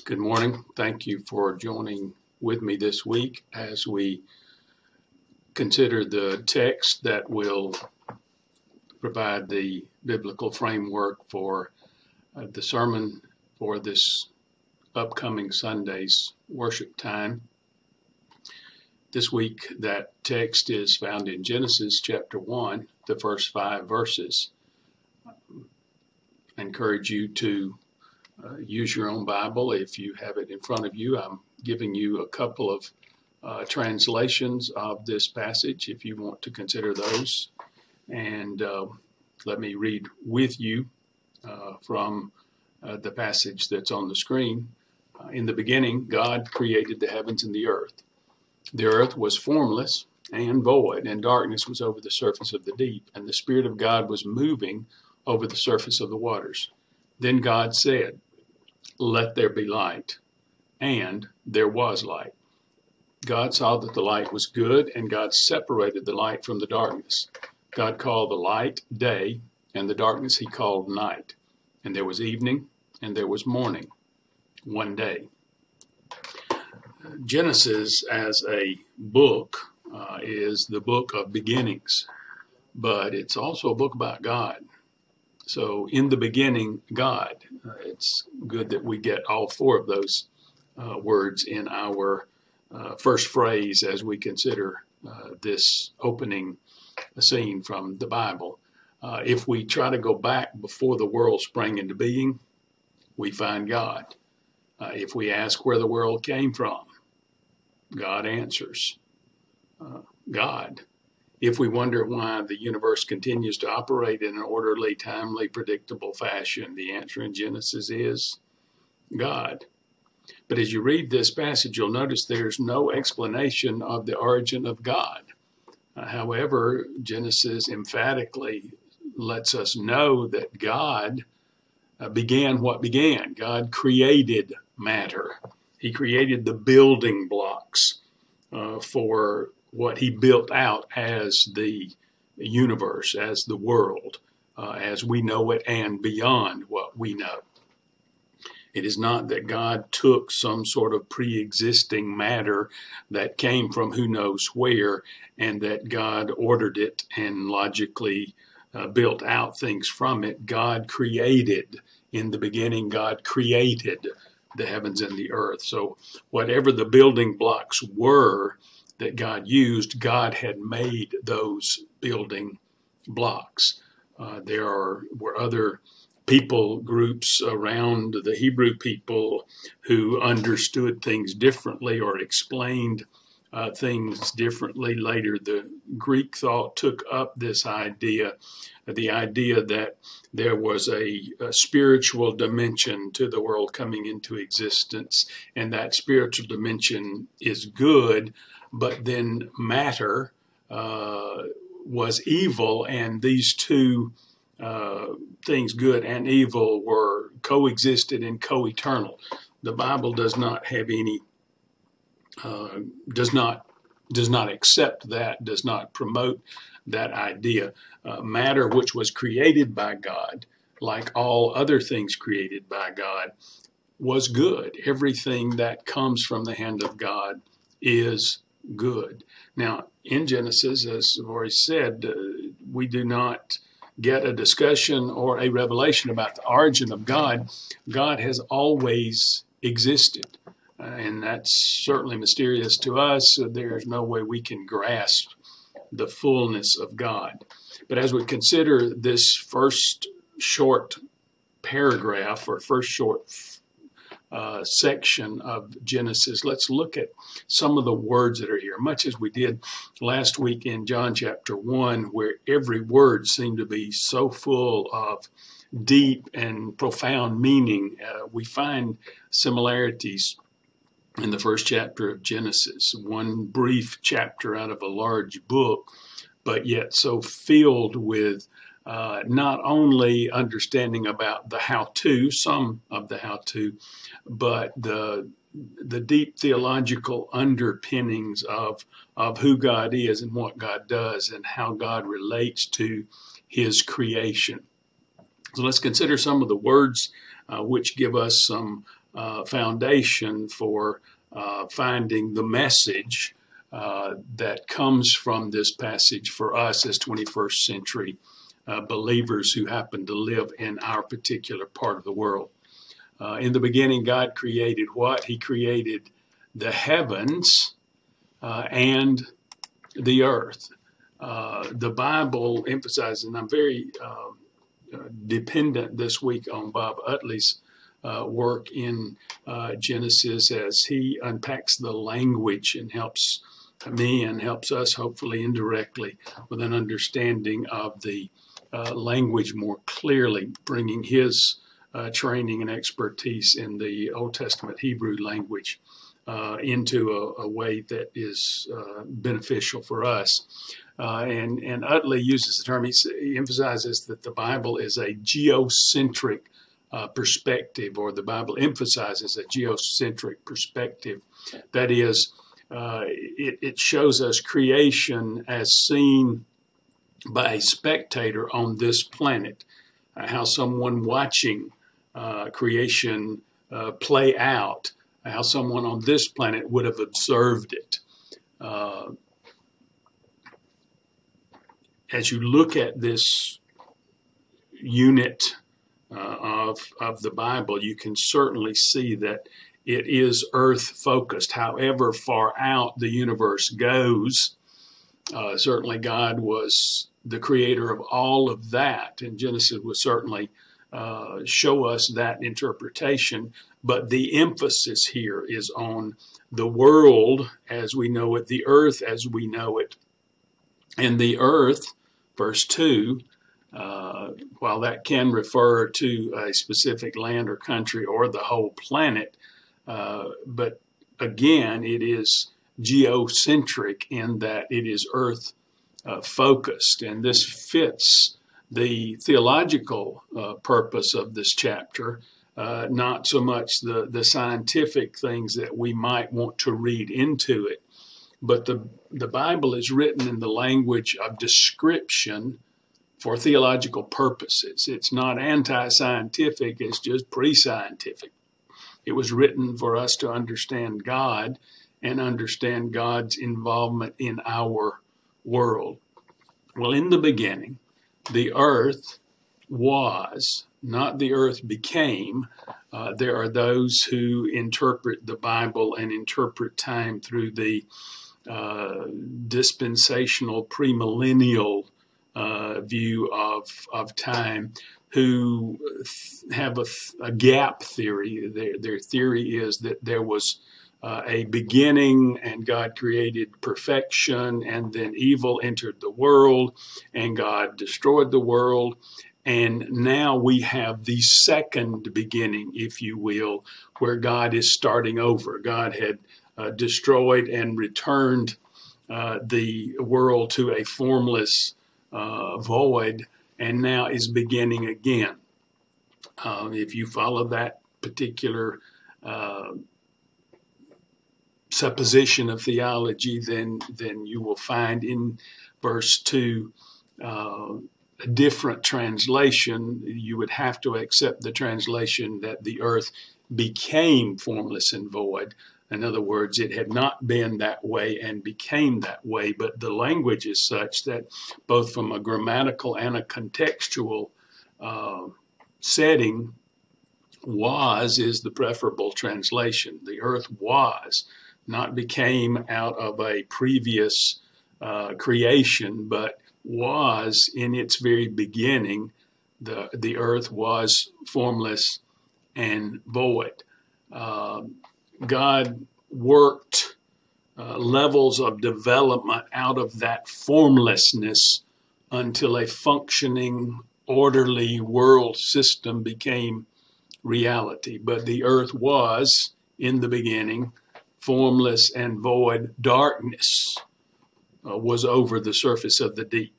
Good morning. Thank you for joining with me this week as we consider the text that will provide the biblical framework for the sermon for this upcoming Sunday's worship time. This week, that text is found in Genesis chapter 1, the first 5 verses. I encourage you to use your own Bible. If you have it in front of you, I'm giving you a couple of translations of this passage if you want to consider those. And let me read with you from the passage that's on the screen. In the beginning, God created the heavens and the earth. The earth was formless and void, and darkness was over the surface of the deep, and the Spirit of God was moving over the surface of the waters. Then God said, "Let there be light," and there was light. God saw that the light was good, and God separated the light from the darkness. God called the light day, and the darkness he called night. And there was evening, and there was morning, one day. Genesis as a book is the book of beginnings, but it's also a book about God. So in the beginning, God. It's good that we get all 4 of those words in our first phrase as we consider this opening scene from the Bible. If we try to go back before the world sprang into being, we find God. If we ask where the world came from, God answers. God. If we wonder why the universe continues to operate in an orderly, timely, predictable fashion, the answer in Genesis is God. But as you read this passage, you'll notice there's no explanation of the origin of God. However, Genesis emphatically lets us know that God began what began. God created matter. He created the building blocks for what he built out as the universe, as the world, as we know it and beyond what we know. It is not that God took some sort of pre-existing matter that came from who knows where and that God ordered it and logically built out things from it. God created. In the beginning, God created the heavens and the earth. So whatever the building blocks were that God used, God had made those building blocks. There were other people groups around the Hebrew people who understood things differently or explained things differently. Later, the Greek thought took up this idea, the idea that there was a spiritual dimension to the world coming into existence, and that spiritual dimension is good, but then matter was evil, and these two things, good and evil, were coexisted and co-eternal. The Bible does not have any, does not accept that, does not promote that idea. Matter, which was created by God, like all other things created by God, was good. Everything that comes from the hand of God is good. Now, in Genesis, as I've already said, we do not get a discussion or a revelation about the origin of God. God has always existed, and that's certainly mysterious to us. There's no way we can grasp the fullness of God. But as we consider this first short paragraph or first short section of Genesis, let's look at some of the words that are here, much as we did last week in John chapter 1, where every word seemed to be so full of deep and profound meaning. We find similarities in the first chapter of Genesis, one brief chapter out of a large book, but yet so filled with not only understanding about the how-to, some of the how-to, but the deep theological underpinnings of who God is and what God does and how God relates to his creation. So let's consider some of the words which give us some foundation for finding the message that comes from this passage for us as 21st century believers who happen to live in our particular part of the world. In the beginning, God created what? He created the heavens and the earth. The Bible emphasizes, and I'm very dependent this week on Bob Utley's work in Genesis as he unpacks the language and helps me and helps us, hopefully indirectly, with an understanding of the language more clearly, bringing his training and expertise in the Old Testament Hebrew language into a way that is beneficial for us. And Utley uses the term, he emphasizes that the Bible is a geocentric perspective, or the Bible emphasizes a geocentric perspective. That is, it shows us creation as seen by a spectator on this planet, how someone watching creation play out, how someone on this planet would have observed it. As you look at this unit of the Bible, you can certainly see that it is earth-focused. However far out the universe goes, certainly God was the creator of all of that, and Genesis would certainly show us that interpretation. But the emphasis here is on the world as we know it, the earth as we know it. And the earth, verse 2, while that can refer to a specific land or country or the whole planet, but again, it is geocentric in that it is earth focused. And this fits the theological purpose of this chapter, not so much the scientific things that we might want to read into it, but the Bible is written in the language of description for theological purposes. It's not anti-scientific, it's just pre-scientific. It was written for us to understand God and understand God's involvement in our world. Well, in the beginning, the earth was, not the earth became. There are those who interpret the Bible and interpret time through the dispensational premillennial view of time, who have a gap theory. Their theory is that there was a beginning and God created perfection, and then evil entered the world and God destroyed the world. And now we have the second beginning, if you will, where God is starting over. God had destroyed and returned the world to a formless void, and now is beginning again. If you follow that particular supposition of theology, then you will find in verse 2 a different translation. You would have to accept the translation that the earth became formless and void. In other words, it had not been that way and became that way, but the language is such that both from a grammatical and a contextual setting, was is the preferable translation. The earth was, not became out of a previous creation, but was in its very beginning. The earth was formless and void. God worked levels of development out of that formlessness until a functioning, orderly world system became reality. But the earth was, in the beginning, formless and void. Darkness was over the surface of the deep.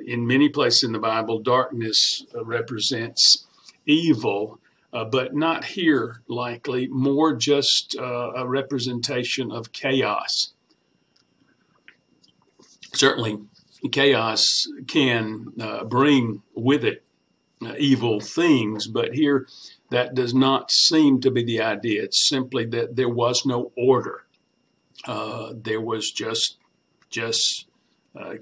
In many places in the Bible, darkness represents evil, but not here likely, more just a representation of chaos. Certainly, chaos can bring with it evil things, but here that does not seem to be the idea. It's simply that there was no order. There was just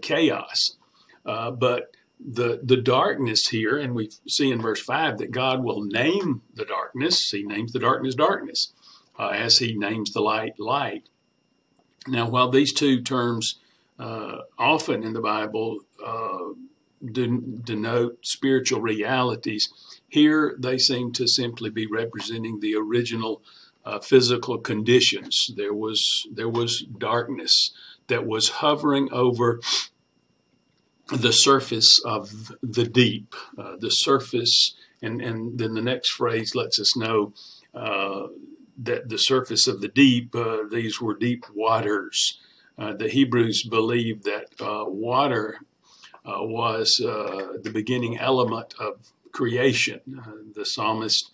chaos. But the darkness here, and we see in verse 5 that God will name the darkness. He names the darkness darkness, as he names the light light. Now, while these two terms often in the Bible denote spiritual realities, here they seem to simply be representing the original physical conditions. There was darkness that was hovering over the surface of the deep, the surface, and then the next phrase lets us know that the surface of the deep, these were deep waters. The Hebrews believed that water was the beginning element of creation. The psalmist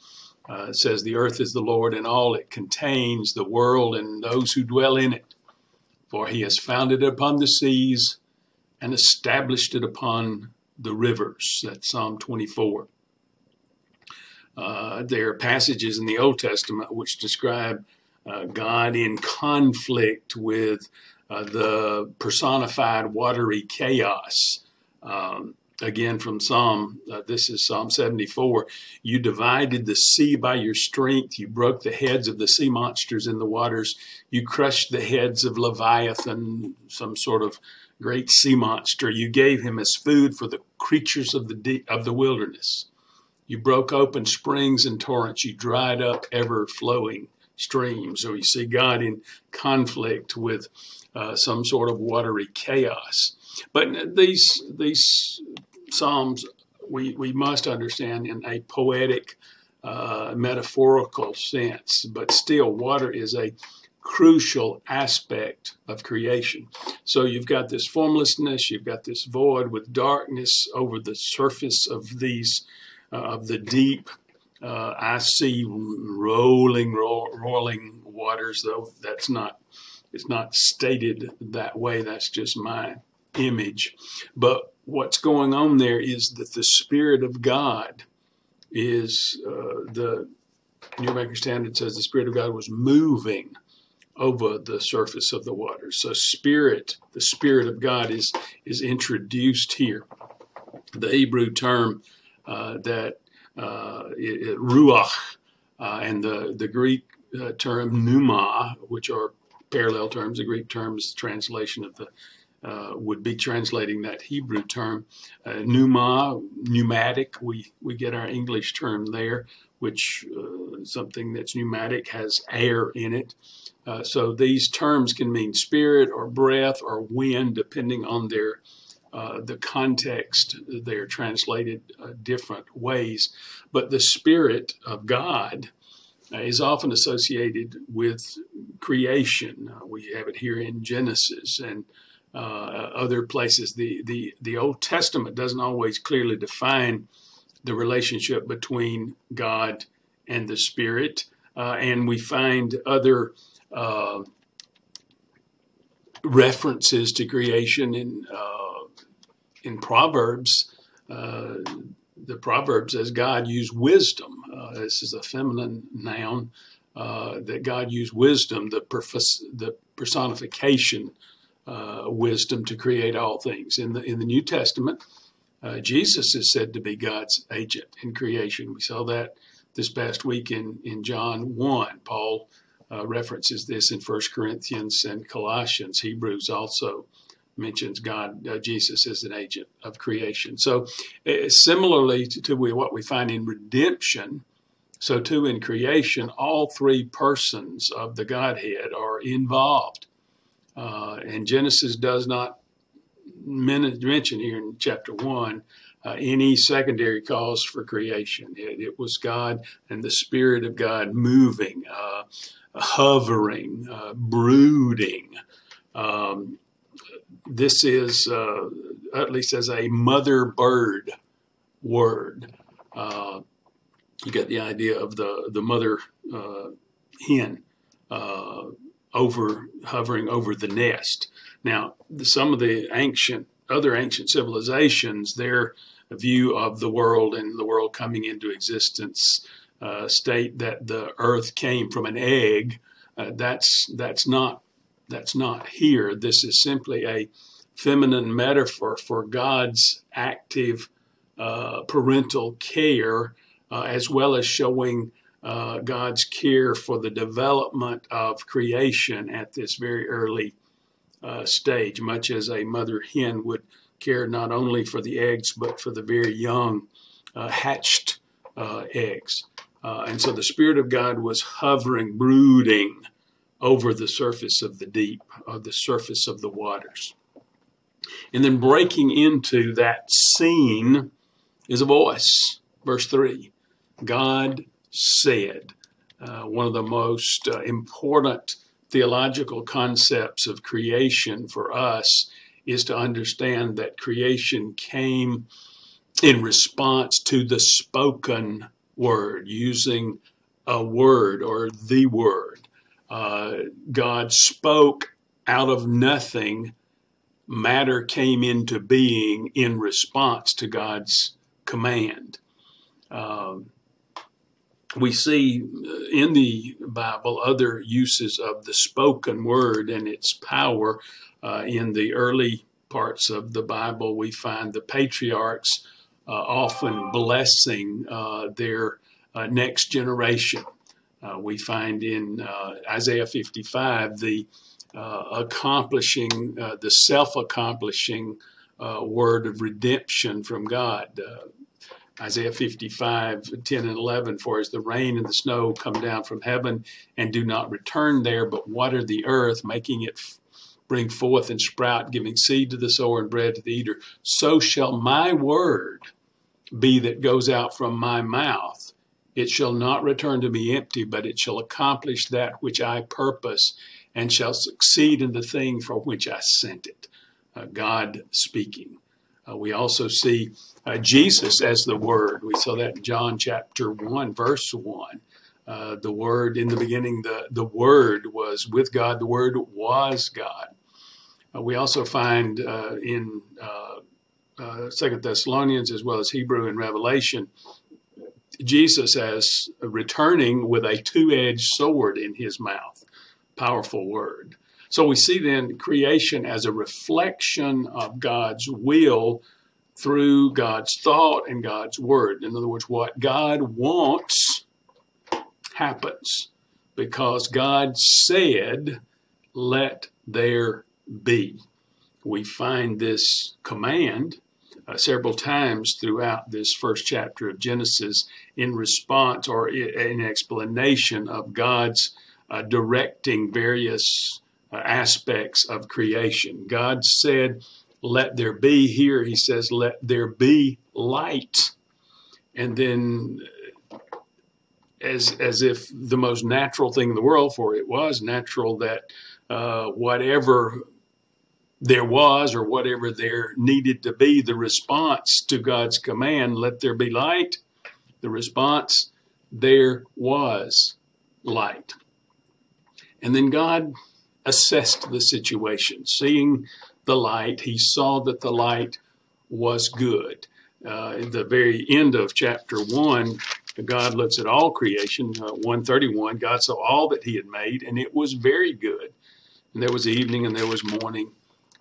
says, "The earth is the Lord and all it contains, the world and those who dwell in it. For he has founded it upon the seas and established it upon the rivers." That's Psalm 24. There are passages in the Old Testament which describe God in conflict with the personified watery chaos. Again, from this is Psalm 74. "You divided the sea by your strength. You broke the heads of the sea monsters in the waters. You crushed the heads of Leviathan," some sort of great sea monster. "You gave him as food for the creatures of the wilderness. You broke open springs and torrents. You dried up ever-flowing streams." So you see God in conflict with some sort of watery chaos. But these Psalms we must understand in a poetic, metaphorical sense. But still, water is a crucial aspect of creation. So you've got this formlessness, you've got this void with darkness over the surface of these of the deep. I see rolling waters, though it's not stated that way. That's just my image. But what's going on there is that the Spirit of God is, the New American Standard says the Spirit of God was moving over the surface of the waters. So the Spirit of God is introduced here. The Hebrew term ruach, and the Greek term pneuma, which are parallel terms. The Greek term is the translation of would be translating that Hebrew term. Pneuma, pneumatic, we get our English term there, which something that's pneumatic has air in it. So these terms can mean spirit or breath or wind, depending on the context. They're translated different ways. But the Spirit of God is often associated with creation. We have it here in Genesis and other places. The Old Testament doesn't always clearly define the relationship between God and the Spirit, and we find other references to creation in Proverbs. The Proverbs says God used wisdom. This is a feminine noun, that God used wisdom, the personification wisdom to create all things. In the New Testament, Jesus is said to be God's agent in creation. We saw that this past week in John 1. Paul references this in 1 Corinthians and Colossians. Hebrews also mentions Jesus as an agent of creation. So similarly to what we find in redemption, so too in creation, all three persons of the Godhead are involved. And Genesis does not mention here in chapter 1 any secondary cause for creation. It was God and the Spirit of God moving, hovering, brooding. This is, at least as a mother bird word, you get the idea of the mother hen hovering over the nest. Now, some of the other ancient civilizations, their view of the world and the world coming into existence state that the earth came from an egg. That's not here. This is simply a feminine metaphor for God's active parental care, as well as showing God's care for the development of creation at this very early stage, much as a mother hen would care not only for the eggs, but for the very young hatched eggs. And so the Spirit of God was hovering, brooding over the surface of the deep, the surface of the waters. And then breaking into that scene is a voice. Verse 3, God said. One of the most important theological concepts of creation for us is to understand that creation came in response to the spoken word, using a word or the word. God spoke out of nothing. Matter came into being in response to God's command. We see in the Bible other uses of the spoken word and its power. In the early parts of the Bible, we find the patriarchs often blessing their next generation. We find in Isaiah 55 the the self-accomplishing word of redemption from God. Isaiah 55, 10 and 11, for as the rain and the snow come down from heaven and do not return there, but water the earth, making it bring forth and sprout, giving seed to the sower and bread to the eater, so shall my word be that goes out from my mouth. It shall not return to me empty, but it shall accomplish that which I purpose and shall succeed in the thing for which I sent it. God speaking. We also see Jesus as the Word. We saw that in John chapter 1, verse 1. The Word, in the beginning, the Word was with God. The Word was God. We also find in 2 Thessalonians, as well as Hebrew and Revelation, Jesus as returning with a two-edged sword in his mouth. Powerful word. So we see then creation as a reflection of God's will through God's thought and God's word. In other words, what God wants happens because God said, let there be. We find this command several times throughout this first chapter of Genesis in response or in explanation of God's directing various aspects of creation. God said, let there be. Here he says, let there be light. And then as if the most natural thing in the world, for it was natural that whatever there was or whatever there needed to be, the response to God's command, let there be light, the response, there was light. And then God assessed the situation. Seeing the light, he saw that the light was good. At the very end of chapter 1, God looks at all creation. 1:31, God saw all that he had made, and it was very good. And there was evening and there was morning,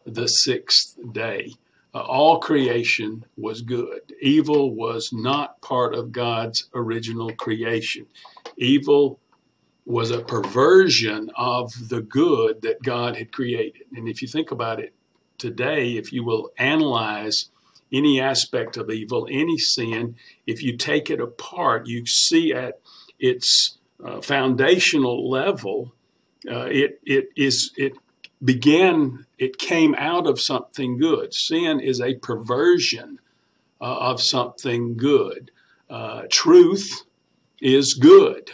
the sixth day. All creation was good. Evil was not part of God's original creation. Evil was a perversion of the good that God had created. And if you think about it today, if you will analyze any aspect of evil, any sin, if you take it apart, you see at its foundational level, it came out of something good. Sin is a perversion of something good. Truth is good.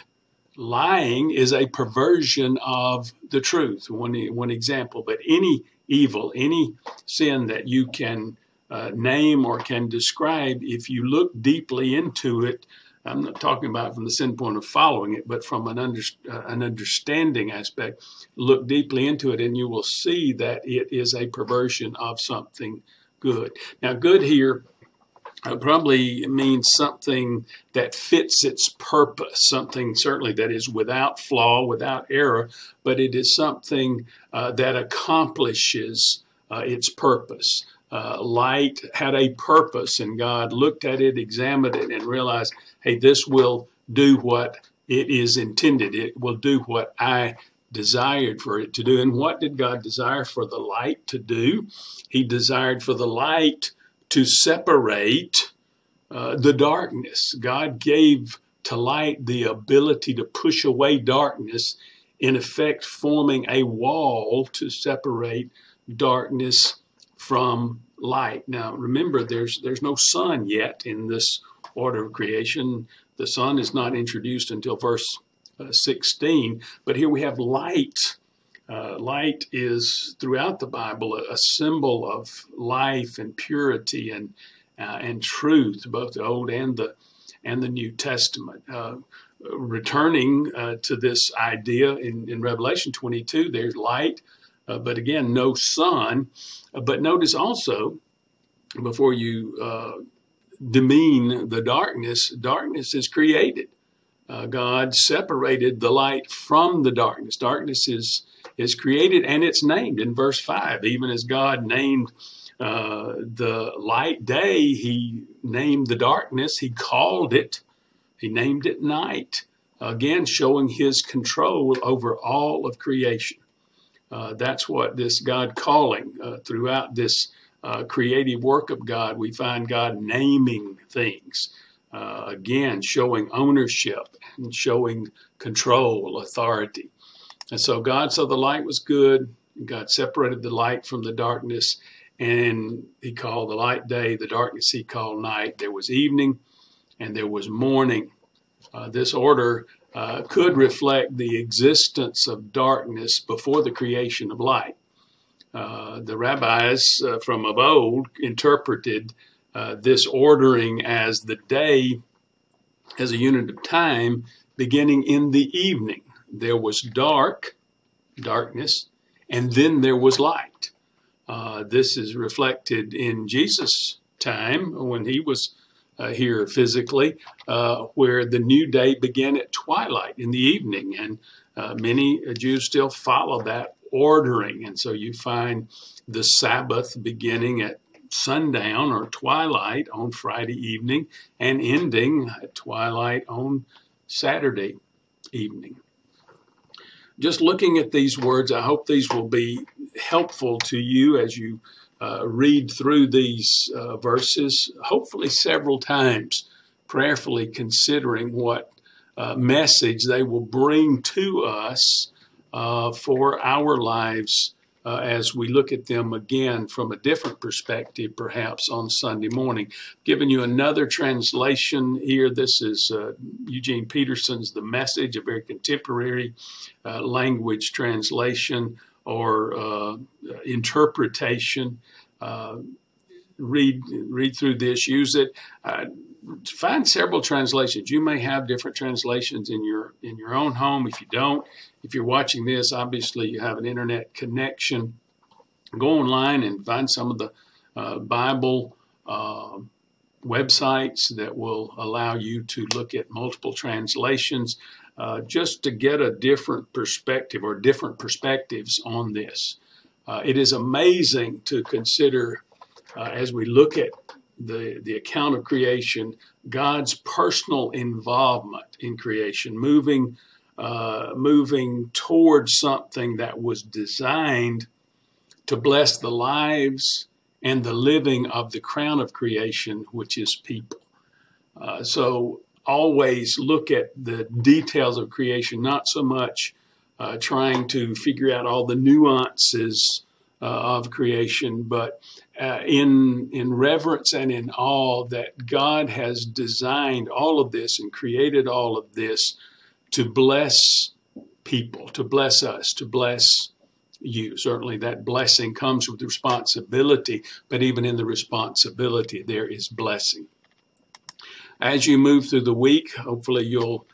Lying is a perversion of the truth. One example, but any evil, any sin that you can name or can describe, if you look deeply into it, I'm not talking about from the standpoint of following it, but from an understanding aspect, look deeply into it and you will see that it is a perversion of something good. Now, good here probably means something that fits its purpose, something certainly that is without flaw, without error, but it is something that accomplishes its purpose. Light had a purpose, and God looked at it, examined it, and realized, hey, this will do what it is intended. It will do what I desired for it to do. And what did God desire for the light to do? He desired for the light to separate the darkness. God gave to light the ability to push away darkness, in effect forming a wall to separate darkness from light. Now, remember, there's no sun yet in this order of creation. The sun is not introduced until verse 16, but here we have light. Light is, throughout the Bible, a symbol of life and purity and truth, both the Old and the New Testament. Returning to this idea in Revelation 22, there's light, but again, no sun. But notice also, before you demean the darkness, darkness is created. God separated the light from the darkness. Darkness is created, and it's named in verse 5. Even as God named the light day, he named the darkness. He named it night. Again, showing his control over all of creation. That's what this God calling throughout this creative work of God, we find God naming things. Again, showing ownership and showing control, authority. And so God saw the light was good. God separated the light from the darkness, and he called the light day, the darkness he called night. There was evening and there was morning. This order could reflect the existence of darkness before the creation of light. The rabbis from of old interpreted this ordering as the day as a unit of time beginning in the evening. There was darkness, and then there was light. This is reflected in Jesus' time when he was here physically, where the new day began at twilight in the evening. And many Jews still follow that ordering. And so you find the Sabbath beginning at sundown or twilight on Friday evening and ending at twilight on Saturday evening. Just looking at these words, I hope these will be helpful to you as you read through these verses, hopefully several times, prayerfully considering what message they will bring to us for our lives as we look at them again from a different perspective, perhaps on Sunday morning. Giving you another translation here. This is Eugene Peterson's The Message, a very contemporary language translation or interpretation. Read through this, use it. Find several translations. You may have different translations in your own home. If you don't, if you're watching this, obviously you have an internet connection. Go online and find some of the Bible websites that will allow you to look at multiple translations just to get a different perspective or different perspectives on this. It is amazing to consider as we look at the account of creation, God's personal involvement in creation, moving towards something that was designed to bless the lives and the living of the crown of creation, which is people. So always look at the details of creation, not so much trying to figure out all the nuances of creation, but in reverence and in awe that God has designed all of this and created all of this to bless people, to bless us, to bless you. Certainly that blessing comes with responsibility, but even in the responsibility there is blessing. As you move through the week, hopefully you'll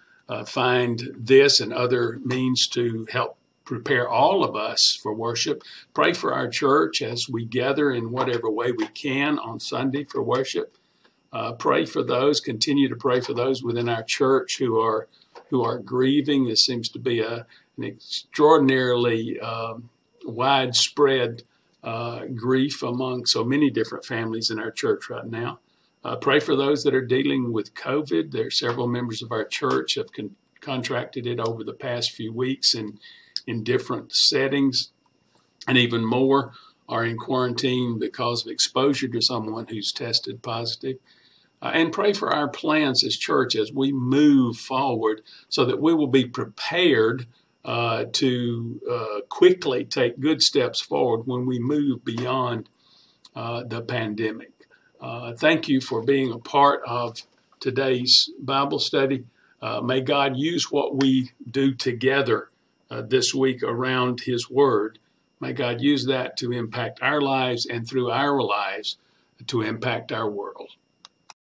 find this and other means to help prepare all of us for worship. Pray for our church as we gather in whatever way we can on Sunday for worship. Pray for those, continue to pray for those within our church who are grieving. This seems to be an extraordinarily widespread grief among so many different families in our church right now. Pray for those that are dealing with COVID. There are several members of our church have contracted it over the past few weeks in different settings, and even more are in quarantine because of exposure to someone who's tested positive. And pray for our plans as church as we move forward so that we will be prepared to quickly take good steps forward when we move beyond the pandemic. Thank you for being a part of today's Bible study. May God use what we do together this week around His Word. May God use that to impact our lives and through our lives to impact our world.